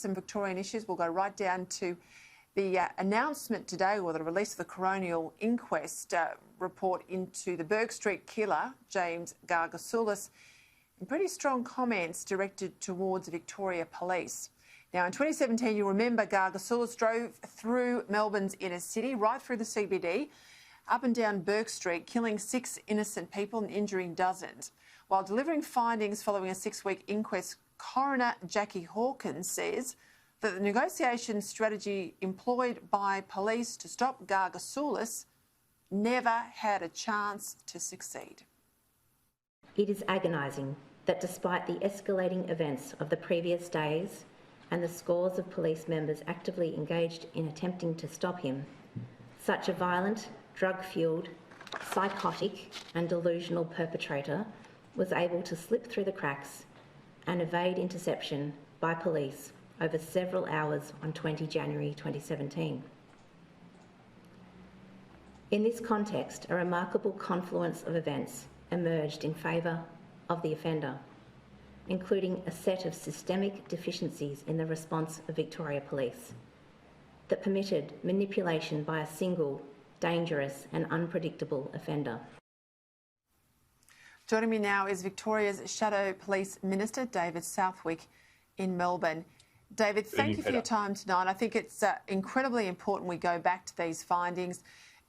some Victorian issues. We'll go right down to the announcement today, or the release of the Coronial Inquest report into the Bourke Street killer, James Gargasoulas, and pretty strong comments directed towards Victoria Police. Now, in 2017, you remember Gargasoulas drove through Melbourne's inner city, right through the CBD, up and down Bourke Street, killing 6 innocent people and injuring dozens. While delivering findings following a 6-week inquest, Coroner Jackie Hawkins says that the negotiation strategy employed by police to stop Gargasoulas never had a chance to succeed. It is agonising that despite the escalating events of the previous days and the scores of police members actively engaged in attempting to stop him, such a violent, drug-fuelled, psychotic and delusional perpetrator was able to slip through the cracks and evade interception by police over several hours on 20 January 2017. In this context, a remarkable confluence of events emerged in favour of the offender, including a set of systemic deficiencies in the response of Victoria Police that permitted manipulation by a single, dangerous and unpredictable offender. Joining me now is Victoria's Shadow Police Minister, David Southwick, in Melbourne. David, thank you for your time tonight. I think it's incredibly important we go back to these findings.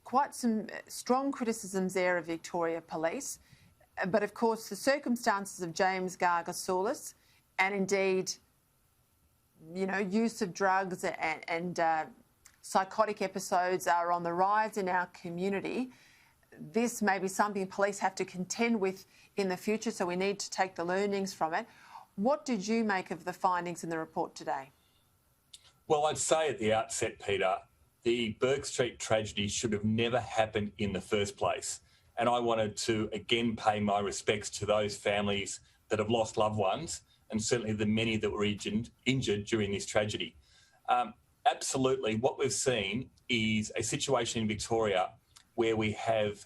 Quite some strong criticisms there of Victoria Police, but of course the circumstances of James Gargasoulas and indeed, you know, use of drugs and psychotic episodes are on the rise in our community. This may be something police have to contend with in the future, so we need to take the learnings from it. What did you make of the findings in the report today? Well, I'd say at the outset, Peter, the Bourke Street tragedy should have never happened in the first place. And I wanted to again pay my respects to those families that have lost loved ones, and certainly the many that were injured during this tragedy. Absolutely, what we've seen is a situation in Victoria where we have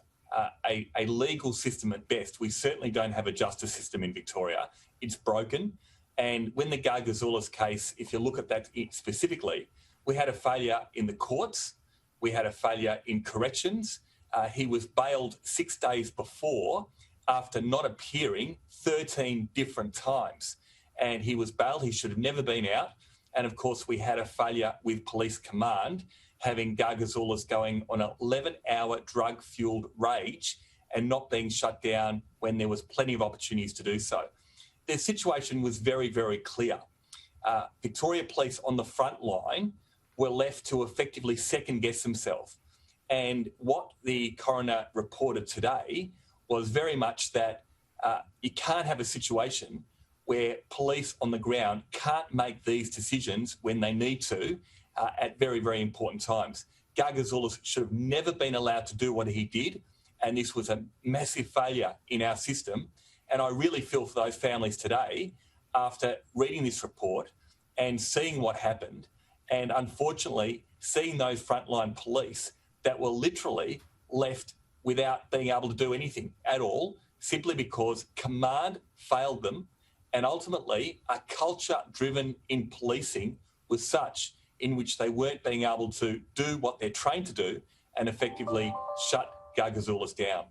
a legal system at best. We certainly don't have a justice system in Victoria. It's broken. And when the Gargasoulas case, if you look at that specifically, we had a failure in the courts. We had a failure in corrections. He was bailed 6 days before after not appearing 13 different times. And he was bailed. He should have never been out. And, of course, we had a failure with police command, having Gargasoulas going on an 11-hour drug-fuelled rage and not being shut down when there was plenty of opportunities to do so. The situation was very, very clear. Victoria Police on the front line were left to effectively second-guess themselves. And what the coroner reported today was very much that you can't have a situation where police on the ground can't make these decisions when they need to at very, very important times. Gargasoulas should have never been allowed to do what he did, and this was a massive failure in our system. And I really feel for those families today after reading this report and seeing what happened, and unfortunately seeing those frontline police that were literally left without being able to do anything at all, simply because command failed them. And ultimately, a culture driven in policing was such in which they weren't being able to do what they're trained to do and effectively shut Gargasoulas down.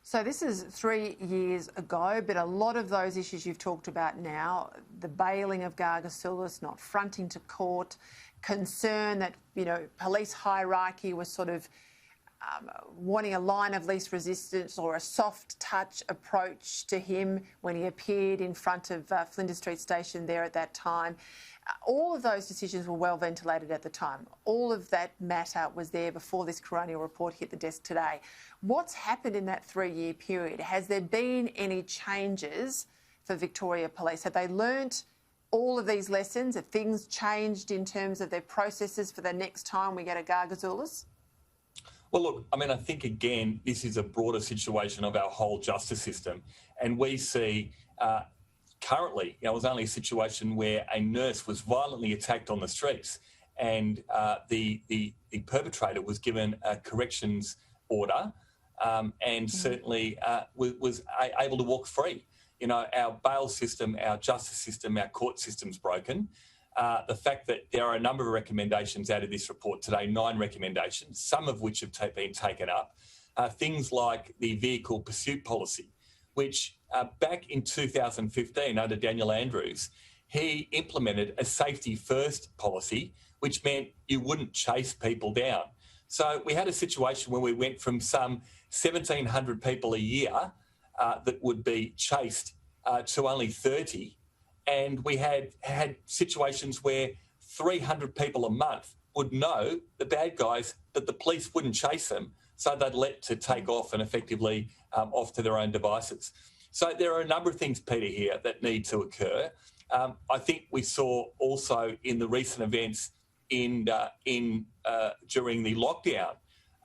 So this is 3 years ago, but a lot of those issues you've talked about now, the bailing of Gargasoulas, not fronting to court, concern that, you know, police hierarchy was sort of wanting a line of least resistance or a soft touch approach to him when he appeared in front of Flinders Street Station there at that time. All of those decisions were well ventilated at the time. All of that matter was there before this coronial report hit the desk today. What's happened in that 3-year period? Has there been any changes for Victoria Police? Have they learnt all of these lessons? Have things changed in terms of their processes for the next time we get a Gargasoulas? Well, look, I mean, I think, again, this is a broader situation of our whole justice system. And we see currently, it was only a situation where a nurse was violently attacked on the streets, and the perpetrator was given a corrections order and certainly was able to walk free. you know, our bail system, our justice system, our court system's broken. The fact that there are a number of recommendations out of this report today, 9 recommendations, some of which have been taken up. Things like the vehicle pursuit policy, which back in 2015 under Daniel Andrews, he implemented a safety first policy, which meant you wouldn't chase people down. So we had a situation where we went from some 1,700 people a year that would be chased to only 30. And we had situations where 300 people a month would know, the bad guys, that the police wouldn't chase them. So they'd let to take off and effectively off to their own devices. So there are a number of things, Peter, here that need to occur. I think we saw also in the recent events during the lockdown,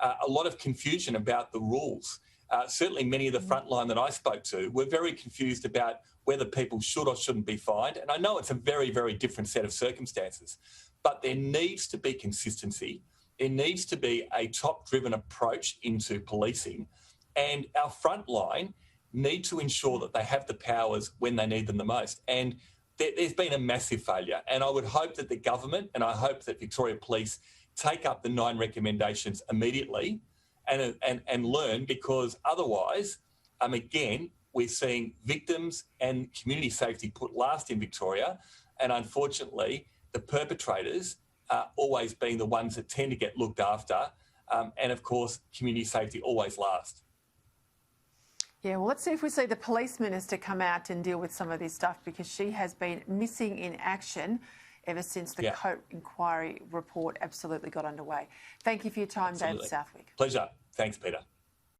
a lot of confusion about the rules. Certainly many of the frontline that I spoke to were very confused about whether people should or shouldn't be fined. And I know it's a very, very different set of circumstances, but there needs to be consistency. There needs to be a top-driven approach into policing, and our frontline need to ensure that they have the powers when they need them the most. And there's been a massive failure. And I would hope that the government, and I hope that Victoria Police take up the 9 recommendations immediately and learn, because otherwise, again, we're seeing victims and community safety put last in Victoria, and unfortunately, the perpetrators always being the ones that tend to get looked after, and of course, community safety always last. Yeah, well, let's see if we see the Police Minister come out and deal with some of this stuff, because she has been missing in action ever since the Cope inquiry report absolutely got underway. Thank you for your time, David Southwick. Pleasure. Thanks, Peter.